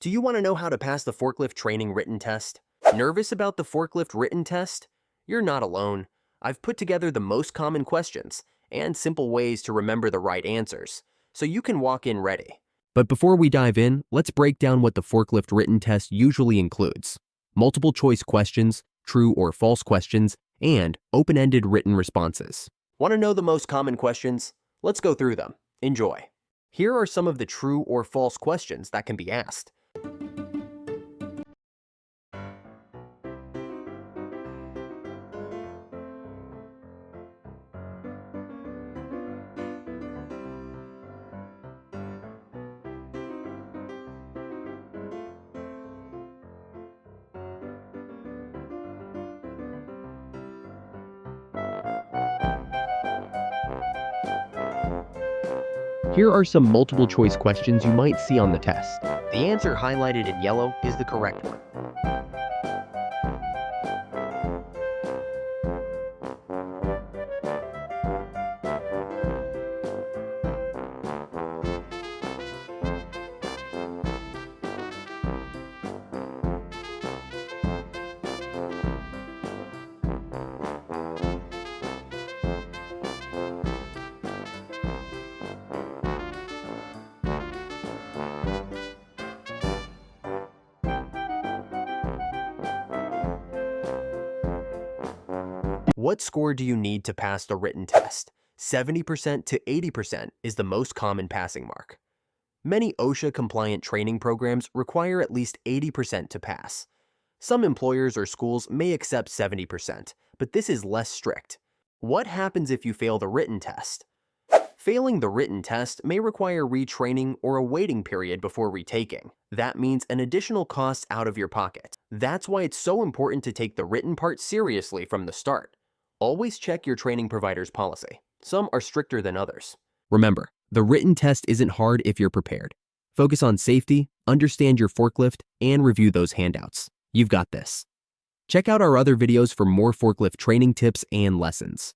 Do you want to know how to pass the forklift training written test? Nervous about the forklift written test? You're not alone. I've put together the most common questions and simple ways to remember the right answers, so you can walk in ready. But before we dive in, let's break down what the forklift written test usually includes. Multiple choice questions, true or false questions, and open-ended written responses. Want to know the most common questions? Let's go through them. Enjoy. Here are some of the true or false questions that can be asked. Here are some multiple choice questions you might see on the test. The answer highlighted in yellow is the correct one. What score do you need to pass the written test? 70% to 80% is the most common passing mark. Many OSHA-compliant training programs require at least 80% to pass. Some employers or schools may accept 70%, but this is less strict. What happens if you fail the written test? Failing the written test may require retraining or a waiting period before retaking. That means an additional cost out of your pocket. That's why it's so important to take the written part seriously from the start. Always check your training provider's policy. Some are stricter than others. Remember, the written test isn't hard if you're prepared. Focus on safety, understand your forklift, and review those handouts. You've got this. Check out our other videos for more forklift training tips and lessons.